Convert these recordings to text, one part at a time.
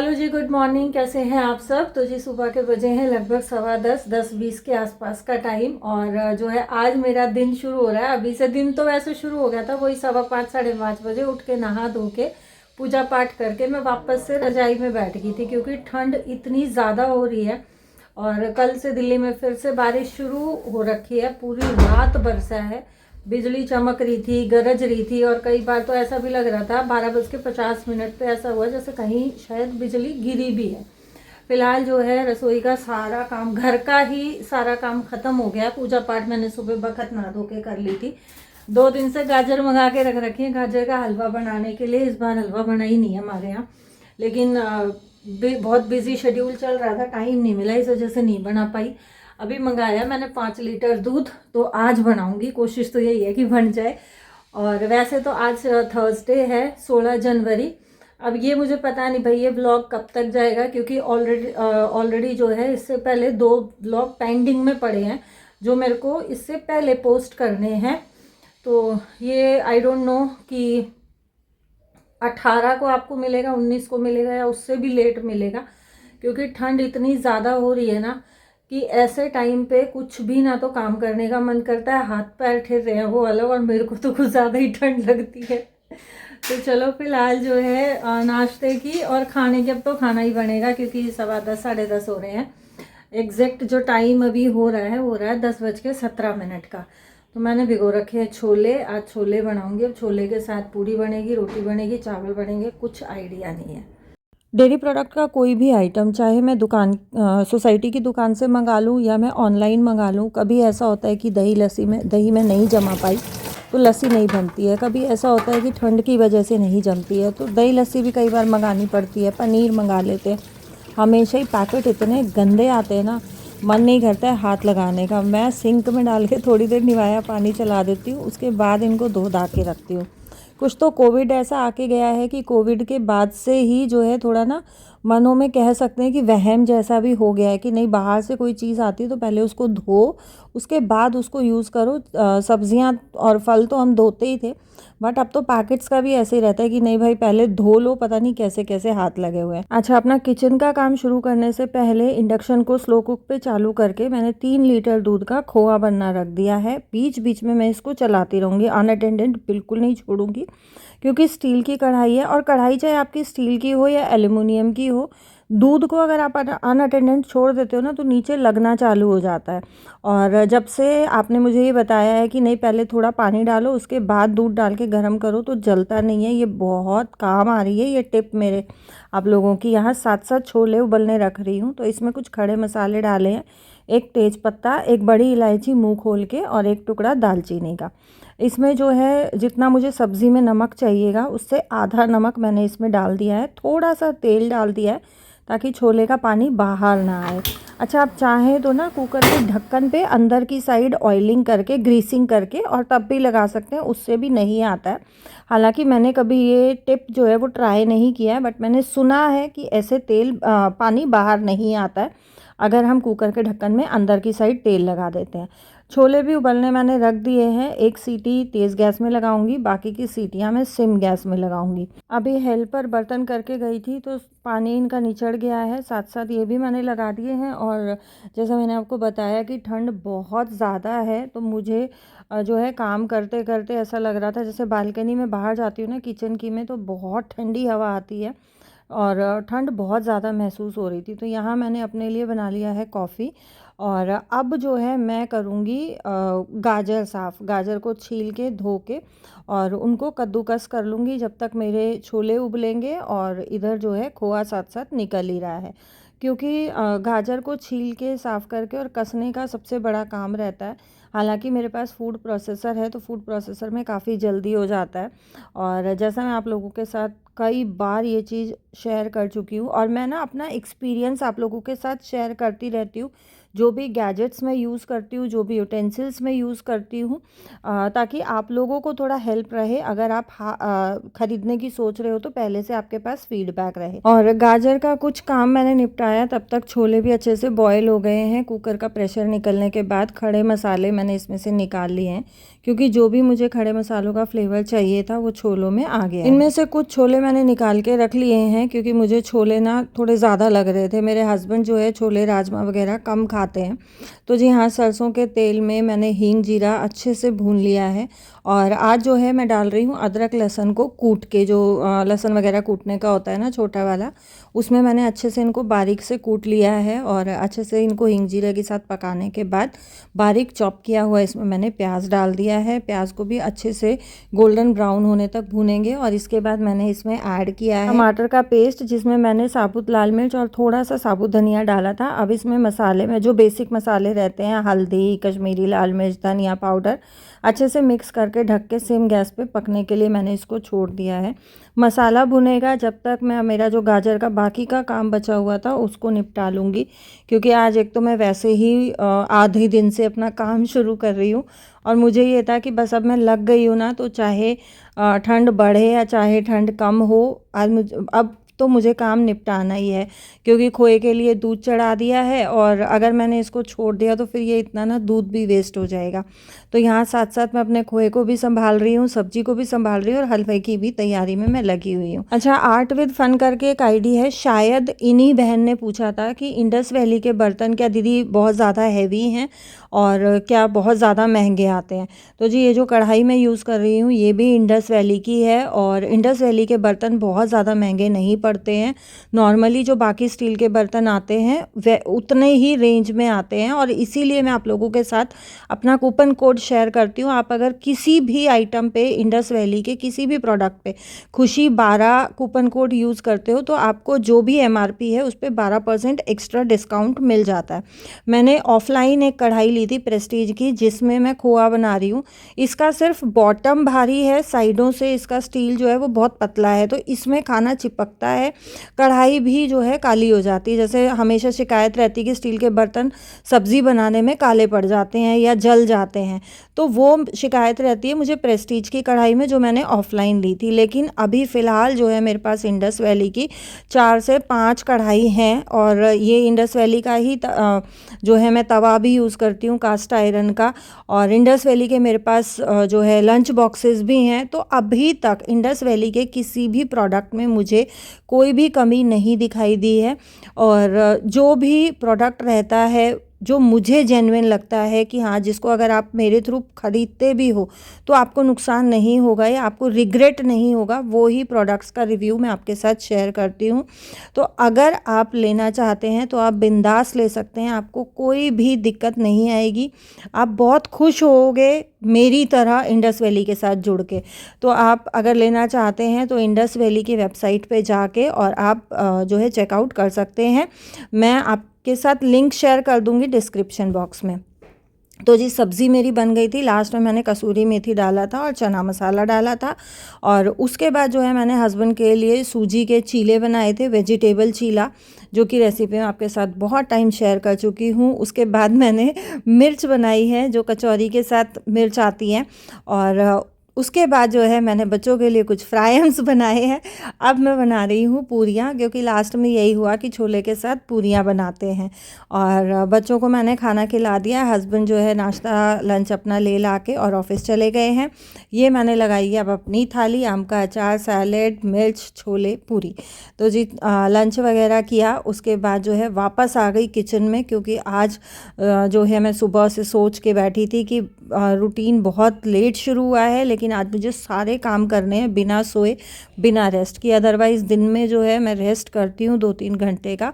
Hello जी, good morning. कैसे हैं आप सब? तो जी सुबह के बजे हैं लगभग 10:15 के आसपास का टाइम। और जो है आज मेरा दिन शुरू हो रहा है। अभी से दिन तो वैसे शुरू हो गया था, वही 5:15 5:30 बजे उठ के नहा धो के पूजा पाठ करके मैं वापस से रजाई में बैठ गई थी, क्योंकि ठंड इतनी ज़्यादा हो रही है। और कल से दिल्ली में फिर से बारिश शुरू हो रखी है, पूरी रात बरसा है, बिजली चमक रही थी, गरज रही थी। और कई बार तो ऐसा भी लग रहा था 12:50 पे ऐसा हुआ जैसे कहीं शायद बिजली गिरी भी है। फिलहाल जो है रसोई का सारा काम, घर का ही सारा काम खत्म हो गया। पूजा पाठ मैंने सुबह बखत नहा धो के कर ली थी। 2 दिन से गाजर मंगा के रख रखी है गाजर का हलवा बनाने के लिए। इस बार हलवा बना ही नहीं है हमारे यहाँ, लेकिन बहुत बिजी शेड्यूल चल रहा था, टाइम नहीं मिला, इस वजह से नहीं बना पाई। अभी मंगाया मैंने 5 लीटर दूध, तो आज बनाऊंगी, कोशिश तो यही है कि बन जाए। और वैसे तो आज थर्सडे है, 16 जनवरी। अब ये मुझे पता नहीं भाई ये व्लॉग कब तक जाएगा, क्योंकि ऑलरेडी जो है इससे पहले 2 व्लॉग पेंडिंग में पड़े हैं जो मेरे को इससे पहले पोस्ट करने हैं। तो ये आई डोंट नो कि 18 को आपको मिलेगा, 19 को मिलेगा, या उससे भी लेट मिलेगा, क्योंकि ठंड इतनी ज़्यादा हो रही है ना कि ऐसे टाइम पे कुछ भी ना तो काम करने का मन करता है, हाथ पैर ठिर रहे हैं वो अलग, और मेरे को तो कुछ ज़्यादा ही ठंड लगती है। तो चलो फिलहाल जो है नाश्ते की और खाने की, अब तो खाना ही बनेगा क्योंकि 10:15 10:30 हो रहे हैं। एग्जैक्ट जो टाइम अभी हो रहा है वो रहा है 10:17 का। तो मैंने भिगो रखे हैं छोले, आज छोले बनाऊंगी। अब छोले के साथ पूरी बनेगी, रोटी बनेगी, चावल बनेंगे, कुछ आइडिया नहीं है। डेयरी प्रोडक्ट का कोई भी आइटम, चाहे मैं सोसाइटी की दुकान से मंगा लूँ या मैं ऑनलाइन मंगा लूँ, कभी ऐसा होता है कि दही में नहीं जमा पाई तो लस्सी नहीं बनती है। कभी ऐसा होता है कि ठंड की वजह से नहीं जमती है तो दही लस्सी भी कई बार मंगानी पड़ती है। पनीर मंगा लेते हैं। हमेशा ही पैकेट इतने गंदे आते हैं ना, मन नहीं करता है हाथ लगाने का। मैं सिंक में डाल के थोड़ी देर निवाया पानी चला देती हूँ, उसके बाद इनको धो धा के रखती हूँ। कुछ तो कोविड ऐसा आके गया है कि कोविड के बाद से ही जो है थोड़ा ना मनों में कह सकते हैं कि वहम जैसा भी हो गया है कि नहीं, बाहर से कोई चीज़ आती है तो पहले उसको धो, उसके बाद उसको यूज़ करो। सब्जियां और फल तो हम धोते ही थे, बट अब तो पैकेट्स का भी ऐसे ही रहता है कि नहीं भाई पहले धो लो, पता नहीं कैसे कैसे हाथ लगे हुए हैं। अच्छा, अपना किचन का काम शुरू करने से पहले इंडक्शन को स्लो कुक पे चालू करके मैंने 3 लीटर दूध का खोआ बनना रख दिया है। बीच बीच में मैं इसको चलाती रहूँगी, अनअटेंडेड बिल्कुल नहीं छोड़ूंगी, क्योंकि स्टील की कढ़ाई है। और कढ़ाई चाहे आपकी स्टील की हो या एल्युमिनियम की हो, दूध को अगर आप अनअटेंडेंट छोड़ देते हो ना तो नीचे लगना चालू हो जाता है। और जब से आपने मुझे ये बताया है कि नहीं पहले थोड़ा पानी डालो उसके बाद दूध डाल के गर्म करो तो जलता नहीं है, ये बहुत काम आ रही है ये टिप मेरे आप लोगों की। यहाँ साथ साथ छोले उबलने रख रही हूँ, तो इसमें कुछ खड़े मसाले डाले हैं, एक तेज पत्ता, एक बड़ी इलायची मुँह खोल के, और एक टुकड़ा दालचीनी का। इसमें जो है जितना मुझे सब्ज़ी में नमक चाहिएगा उससे आधा नमक मैंने इसमें डाल दिया है। थोड़ा सा तेल डाल दिया है ताकि छोले का पानी बाहर ना आए। अच्छा, आप चाहें तो ना कुकर के ढक्कन पे अंदर की साइड ऑयलिंग करके, ग्रीसिंग करके और तब भी लगा सकते हैं, उससे भी नहीं आता है। हालांकि मैंने कभी ये टिप जो है वो ट्राई नहीं किया है, बट मैंने सुना है कि ऐसे पानी बाहर नहीं आता है अगर हम कुकर के ढक्कन में अंदर की साइड तेल लगा देते हैं। छोले भी उबलने मैंने रख दिए हैं। एक सीटी तेज़ गैस में लगाऊंगी, बाकी की सीटियां मैं सिम गैस में लगाऊंगी। अभी हेल्पर बर्तन करके गई थी तो पानी इनका निचड़ गया है, साथ साथ ये भी मैंने लगा दिए हैं। और जैसा मैंने आपको बताया कि ठंड बहुत ज़्यादा है, तो मुझे जो है काम करते करते ऐसा लग रहा था जैसे बालकनी में बाहर जाती हूँ ना किचन की में, तो बहुत ठंडी हवा आती है और ठंड बहुत ज़्यादा महसूस हो रही थी। तो यहाँ मैंने अपने लिए बना लिया है कॉफ़ी। और अब जो है मैं करूँगी गाजर साफ़, गाजर को छील के धो के और उनको कद्दूकस कर लूँगी जब तक मेरे छोले उबलेंगे, और इधर जो है खोआ साथ साथ निकल ही रहा है। क्योंकि गाजर को छील के साफ़ करके और कसने का सबसे बड़ा काम रहता है। हालांकि मेरे पास फूड प्रोसेसर है तो फूड प्रोसेसर में काफ़ी जल्दी हो जाता है। और जैसा मैं आप लोगों के साथ कई बार ये चीज़ शेयर कर चुकी हूँ, और मैं ना अपना एक्सपीरियंस आप लोगों के साथ शेयर करती रहती हूँ, जो भी गैजेट्स में यूज़ करती हूँ, जो भी यूटेंसिल्स में यूज़ करती हूँ, ताकि आप लोगों को थोड़ा हेल्प रहे। अगर आप ख़रीदने की सोच रहे हो तो पहले से आपके पास फीडबैक रहे। और गाजर का कुछ काम मैंने निपटाया, तब तक छोले भी अच्छे से बॉयल हो गए हैं। कुकर का प्रेशर निकलने के बाद खड़े मसाले मैंने इसमें से निकाल लिए हैं, क्योंकि जो भी मुझे खड़े मसालों का फ्लेवर चाहिए था वो छोलों में आ गया। इनमें से कुछ छोले मैंने निकाल के रख लिए हैं हैं क्योंकि मुझे छोले ना थोड़े ज़्यादा लग रहे थे। मेरे हस्बैंड जो है छोले राजमा वगैरह कम खाते हैं। तो जी हाँ, सरसों के तेल में मैंने हींग जीरा अच्छे से भून लिया है और आज जो है मैं डाल रही हूँ अदरक लहसुन को कूट के, जो लहसुन वगैरह कूटने का होता है ना छोटा वाला, उसमें मैंने अच्छे से इनको बारीक से कूट लिया है और अच्छे से इनको हींग जीरा के साथ पकाने के बाद बारीक चॉप किया हुआ इसमें मैंने प्याज डाल दिया है। प्याज को भी अच्छे से गोल्डन ब्राउन होने तक भूनेंगे और इसके बाद मैंने इसमें ऐड किया है टमाटर का पेस्ट, जिसमें मैंने साबुत लाल मिर्च और थोड़ा सा साबुत धनिया डाला था। अब इसमें मसाले में जो बेसिक मसाले रहते हैं, हल्दी, कश्मीरी लाल मिर्च, धनिया पाउडर, अच्छे से मिक्स करके ढक के सेम गैस पे पकने के लिए मैंने इसको छोड़ दिया है। मसाला भुनेगा जब तक मैं मेरा जो गाजर का बाकी का काम बचा हुआ था उसको निपटा लूँगी, क्योंकि आज एक तो मैं वैसे ही आधे दिन से अपना काम शुरू कर रही हूँ और मुझे ये था कि बस अब मैं लग गई हूँ ना, तो चाहे ठंड बढ़े या चाहे ठंड कम हो, अब तो मुझे काम निपटाना ही है, क्योंकि खोए के लिए दूध चढ़ा दिया है और अगर मैंने इसको छोड़ दिया तो फिर ये इतना ना दूध भी वेस्ट हो जाएगा। तो यहाँ साथ साथ मैं अपने खोए को भी संभाल रही हूँ, सब्जी को भी संभाल रही हूँ और हलवे की भी तैयारी में मैं लगी हुई हूँ। अच्छा, आर्ट विद फन करके एक आईडी है, शायद इन्हीं बहन ने पूछा था कि इंडस वैली के बर्तन क्या दीदी बहुत ज़्यादा हैवी हैं और क्या बहुत ज़्यादा महंगे आते हैं। तो जी ये जो कढ़ाई मैं यूज़ कर रही हूँ ये भी इंडस वैली की है और इंडस वैली के बर्तन बहुत ज़्यादा महंगे नहीं पड़ते हैं। नॉर्मली जो बाकी स्टील के बर्तन आते हैं वे उतने ही रेंज में आते हैं और इसीलिए मैं आप लोगों के साथ अपना कूपन कोड शेयर करती हूँ। आप अगर किसी भी आइटम पे इंडस वैली के किसी भी प्रोडक्ट पे खुशी 12 कूपन कोड यूज़ करते हो तो आपको जो भी MRP है उस पर 12% एक्स्ट्रा डिस्काउंट मिल जाता है। मैंने ऑफलाइन एक कढ़ाई ली थी प्रेस्टीज की, जिसमें मैं खोआ बना रही हूँ। इसका सिर्फ बॉटम भारी है, साइडों से इसका स्टील जो है वो बहुत पतला है, तो इसमें खाना चिपकता है, कढ़ाई भी जो है काली हो जाती है। जैसे हमेशा शिकायत रहती है कि स्टील के बर्तन सब्जी बनाने में काले पड़ जाते हैं या जल जाते हैं, तो वो शिकायत रहती है मुझे प्रेस्टीज की कढ़ाई में जो मैंने ऑफलाइन ली थी। लेकिन अभी फ़िलहाल जो है मेरे पास इंडस वैली की 4 से 5 कढ़ाई हैं और ये इंडस वैली का ही जो है मैं तवा भी यूज़ करती हूँ कास्ट आयरन का, और इंडस वैली के मेरे पास जो है लंच बॉक्सेस भी हैं। तो अभी तक इंडस वैली के किसी भी प्रोडक्ट में मुझे कोई भी कमी नहीं दिखाई दी है और जो भी प्रोडक्ट रहता है जो मुझे जेन्युइन लगता है कि हाँ, जिसको अगर आप मेरे थ्रू ख़रीदते भी हो तो आपको नुकसान नहीं होगा या आपको रिग्रेट नहीं होगा, वो ही प्रोडक्ट्स का रिव्यू मैं आपके साथ शेयर करती हूँ। तो अगर आप लेना चाहते हैं तो आप बिंदास ले सकते हैं, आपको कोई भी दिक्कत नहीं आएगी, आप बहुत खुश होगे मेरी तरह इंडस वैली के साथ जुड़ के। तो आप अगर लेना चाहते हैं तो इंडस वैली की वेबसाइट पे जाके और आप जो है चेकआउट कर सकते हैं। मैं आपके साथ लिंक शेयर कर दूंगी डिस्क्रिप्शन बॉक्स में। तो जी सब्ज़ी मेरी बन गई थी, लास्ट में मैंने कसूरी मेथी डाला था और चना मसाला डाला था और उसके बाद जो है मैंने हस्बैंड के लिए सूजी के चीले बनाए थे, वेजिटेबल चीला, जो कि रेसिपी मैं आपके साथ बहुत टाइम शेयर कर चुकी हूँ। उसके बाद मैंने मिर्च बनाई है जो कचौरी के साथ मिर्च आती है और उसके बाद जो है मैंने बच्चों के लिए कुछ फ्राइम्स बनाए हैं। अब मैं बना रही हूँ पूरियाँ, क्योंकि लास्ट में यही हुआ कि छोले के साथ पूरियाँ बनाते हैं और बच्चों को मैंने खाना खिला दिया। हस्बैंड जो है नाश्ता लंच अपना ले ला के और ऑफिस चले गए हैं। ये मैंने लगाई है अब अपनी थाली, आम का अचार, सैलेड, मिर्च, छोले, पूरी। तो जी लंच वगैरह किया, उसके बाद जो है वापस आ गई किचन में, क्योंकि आज जो है मैं सुबह से सोच के बैठी थी कि रूटीन बहुत लेट शुरू हुआ है, लेकिन आज मुझे सारे काम करने हैं बिना सोए बिना रेस्ट किए। अदरवाइज़ दिन में जो है मैं रेस्ट करती हूँ 2-3 घंटे का।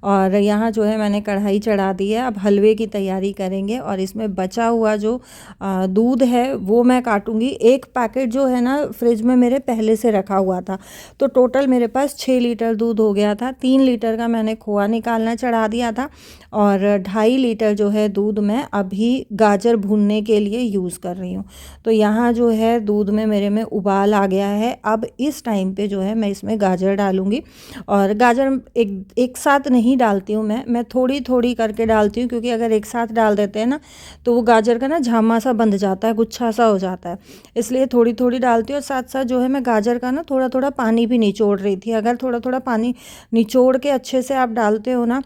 और यहाँ जो है मैंने कढ़ाई चढ़ा दी है, अब हलवे की तैयारी करेंगे और इसमें बचा हुआ जो दूध है वो मैं काटूंगी। एक पैकेट जो है ना फ्रिज में मेरे पहले से रखा हुआ था, तो टोटल मेरे पास 6 लीटर दूध हो गया था। 3 लीटर का मैंने खोआ निकालना चढ़ा दिया था और 2.5 लीटर जो है दूध मैं अभी गाजर भूनने के लिए यूज़ कर रही हूँ। तो यहाँ जो है दूध में मेरे में उबाल आ गया है। अब इस टाइम पे जो है मैं इसमें गाजर डालूंगी और गाजर एक साथ नहीं डालती हूँ मैं थोड़ी थोड़ी करके डालती हूँ, क्योंकि अगर एक साथ डाल देते हैं ना तो वो गाजर का ना झामा सा बंध जाता है, गुच्छा सा हो जाता है, इसलिए थोड़ी थोड़ी डालती हूँ। और साथ साथ जो है मैं गाजर का ना थोड़ा थोड़ा पानी भी निचोड़ रही थी। अगर थोड़ा थोड़ा पानी निचोड़ के अच्छे से आप डालते हो ना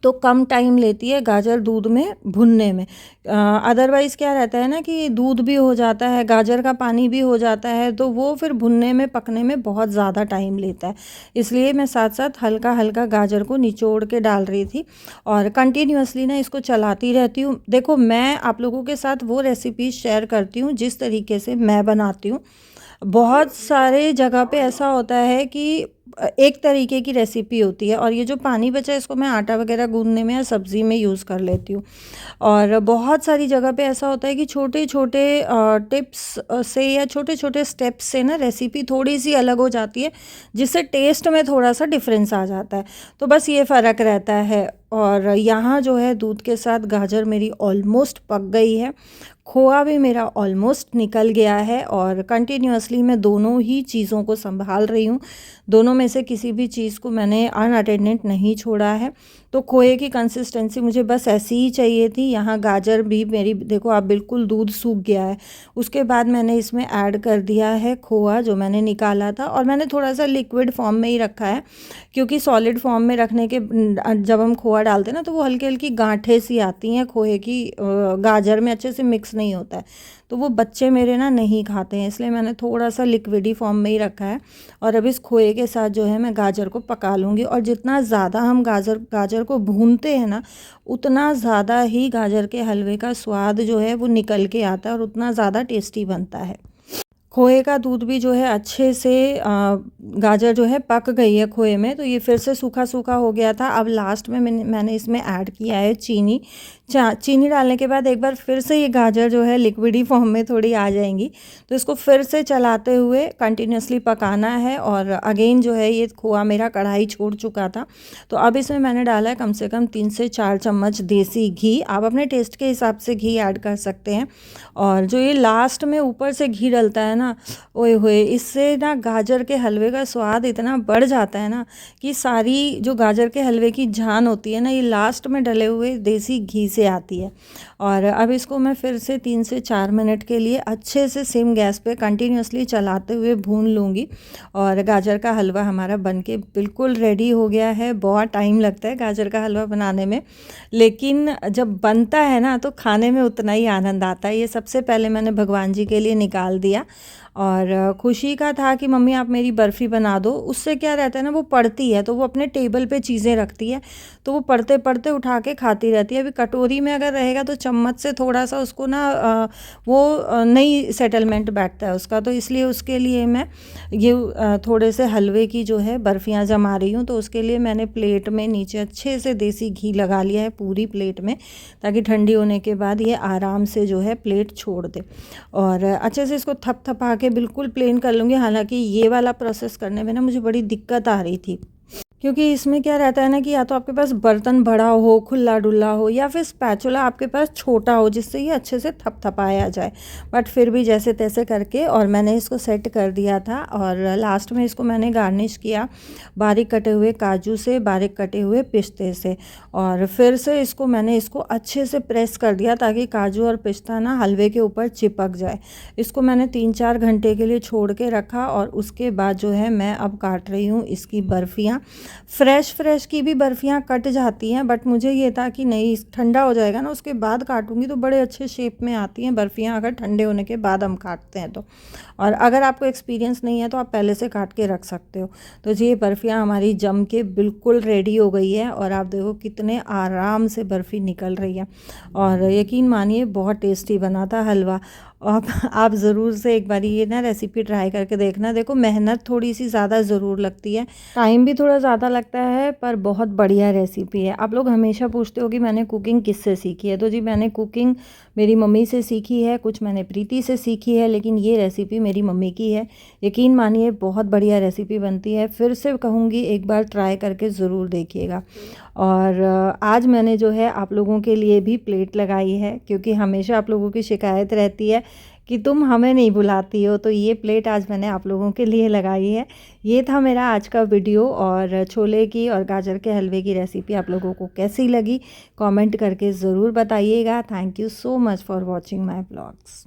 तो कम टाइम लेती है गाजर दूध में भुनने में। अदरवाइज़ क्या रहता है ना कि दूध भी हो जाता है, गाजर का पानी भी हो जाता है, तो वो फिर भुनने में पकने में बहुत ज़्यादा टाइम लेता है। इसलिए मैं साथ साथ हल्का हल्का गाजर को निचोड़ के डाल रही थी और कंटिन्यूअसली ना इसको चलाती रहती हूँ। देखो, मैं आप लोगों के साथ वो रेसिपी शेयर करती हूँ जिस तरीके से मैं बनाती हूँ। बहुत सारे जगह पे ऐसा होता है कि एक तरीके की रेसिपी होती है और ये जो पानी बचा है इसको मैं आटा वगैरह गूँदने में या सब्ज़ी में यूज़ कर लेती हूँ। और बहुत सारी जगह पे ऐसा होता है कि छोटे-छोटे टिप्स से या छोटे-छोटे स्टेप्स से ना रेसिपी थोड़ी-सी अलग हो जाती है, जिससे टेस्ट में थोड़ा-सा डिफ़रेंस आ जाता है। तो बस ये फ़र्क रहता है। और यहाँ जो है दूध के साथ गाजर मेरी ऑलमोस्ट पक गई है, खोआ भी मेरा ऑलमोस्ट निकल गया है और कंटिन्यूअसली मैं दोनों ही चीज़ों को संभाल रही हूँ। दोनों में से किसी भी चीज़ को मैंने अनअटेंडेड नहीं छोड़ा है। तो खोए की कंसिस्टेंसी मुझे बस ऐसी ही चाहिए थी। यहाँ गाजर भी मेरी देखो आप बिल्कुल दूध सूख गया है। उसके बाद मैंने इसमें ऐड कर दिया है खोआ जो मैंने निकाला था और मैंने थोड़ा सा लिक्विड फॉर्म में ही रखा है, क्योंकि सॉलिड फॉर्म में रखने के जब हम खोआ डालते हैं ना तो वो हल्की हल्की गांठें सी आती हैं खोए की, गाजर में अच्छे से मिक्स नहीं होता है, तो वो बच्चे मेरे ना नहीं खाते हैं, इसलिए मैंने थोड़ा सा लिक्विडी फॉर्म में ही रखा है। और अब इस खोए के साथ जो है मैं गाजर को पका लूँगी और जितना ज़्यादा हम गाजर को भूनते हैं ना उतना ज़्यादा ही गाजर के हलवे का स्वाद जो है वो निकल के आता है और उतना ज़्यादा टेस्टी बनता है। खोए का दूध भी जो है अच्छे से गाजर जो है पक गई है खोए में, तो ये फिर से सूखा सूखा हो गया था। अब लास्ट में मैंने इसमें ऐड किया है चीनी। चीनी डालने के बाद एक बार फिर से ये गाजर जो है लिक्विडी फॉर्म में थोड़ी आ जाएंगी, तो इसको फिर से चलाते हुए कंटिन्यूसली पकाना है। और अगेन जो है ये खोआ मेरा कढ़ाई छोड़ चुका था, तो अब इसमें मैंने डाला है कम से कम 3 से 4 चम्मच देसी घी। आप अपने टेस्ट के हिसाब से घी ऐड कर सकते हैं। और जो ये लास्ट में ऊपर से घी डलता है ना, ओए होए, इससे ना गाजर के हलवे का स्वाद इतना बढ़ जाता है ना कि सारी जो गाजर के हलवे की जान होती है ना ये लास्ट में डले हुए देसी घी से आती है। और अब इसको मैं फिर से 3 से 4 मिनट के लिए अच्छे से सिम गैस पे कंटिन्यूसली चलाते हुए भून लूँगी। और गाजर का हलवा हमारा बनके बिल्कुल रेडी हो गया है। बहुत टाइम लगता है गाजर का हलवा बनाने में, लेकिन जब बनता है ना तो खाने में उतना ही आनंद आता है। ये सबसे पहले मैंने भगवान जी के लिए निकाल दिया और खुशी का था कि मम्मी आप मेरी बर्फ़ी बना दो। उससे क्या रहता है ना, वो पढ़ती है तो वो अपने टेबल पे चीज़ें रखती है, तो वो पढ़ते पढ़ते उठा के खाती रहती है। अभी कटोरी में अगर रहेगा तो चम्मच से थोड़ा सा उसको ना वो नहीं सेटलमेंट बैठता है उसका, तो इसलिए उसके लिए मैं ये थोड़े से हलवे की जो है बर्फ़ियाँ जमा रही हूँ। तो उसके लिए मैंने प्लेट में नीचे अच्छे से देसी घी लगा लिया है पूरी प्लेट में, ताकि ठंडी होने के बाद ये आराम से जो है प्लेट छोड़ दे। और अच्छे से इसको थपथपा के बिल्कुल प्लेन कर लूँगी। हालांकि ये वाला प्रोसेस करने में ना मुझे बड़ी दिक्कत आ रही थी, क्योंकि इसमें क्या रहता है ना कि या तो आपके पास बर्तन बड़ा हो, खुला डुल्ला हो, या फिर स्पैचुला आपके पास छोटा हो जिससे ये अच्छे से थपथपाया जाए। बट फिर भी जैसे तैसे करके और मैंने इसको सेट कर दिया था। और लास्ट में इसको मैंने गार्निश किया बारीक कटे हुए काजू से, बारीक कटे हुए पिस्ते से। और फिर से इसको अच्छे से प्रेस कर दिया ताकि काजू और पिस्ता ना हलवे के ऊपर चिपक जाए। इसको मैंने 3-4 घंटे के लिए छोड़ के रखा और उसके बाद जो है मैं अब काट रही हूँ इसकी बर्फ़ियाँ। फ्रेश की भी बर्फ़ियाँ कट जाती हैं, बट मुझे ये था कि नहीं, ठंडा हो जाएगा ना उसके बाद काटूंगी तो बड़े अच्छे शेप में आती हैं बर्फ़ियाँ अगर ठंडे होने के बाद हम काटते हैं तो। और अगर आपको एक्सपीरियंस नहीं है तो आप पहले से काट के रख सकते हो। तो ये बर्फ़ियाँ हमारी जम के बिल्कुल रेडी हो गई है और आप देखो कितने आराम से बर्फ़ी निकल रही है। और यकीन मानिए बहुत टेस्टी बना था हलवा। आप ज़रूर से एक बार ये ना रेसिपी ट्राई करके देखना। देखो मेहनत थोड़ी सी ज़्यादा ज़रूर लगती है, टाइम भी थोड़ा ज़्यादा लगता है, पर बहुत बढ़िया रेसिपी है। आप लोग हमेशा पूछते हो कि मैंने कुकिंग किससे सीखी है, तो जी मैंने कुकिंग मेरी मम्मी से सीखी है, कुछ मैंने प्रीति से सीखी है, लेकिन ये रेसिपी मेरी मम्मी की है। यकीन मानिए बहुत बढ़िया रेसिपी बनती है। फिर से कहूँगी एक बार ट्राई करके ज़रूर देखिएगा। और आज मैंने जो है आप लोगों के लिए भी प्लेट लगाई है, क्योंकि हमेशा आप लोगों की शिकायत रहती है कि तुम हमें नहीं बुलाती हो, तो ये प्लेट आज मैंने आप लोगों के लिए लगाई है। ये था मेरा आज का वीडियो। और छोले की और गाजर के हलवे की रेसिपी आप लोगों को कैसी लगी कमेंट करके ज़रूर बताइएगा। Thank you so much for watching my blogs.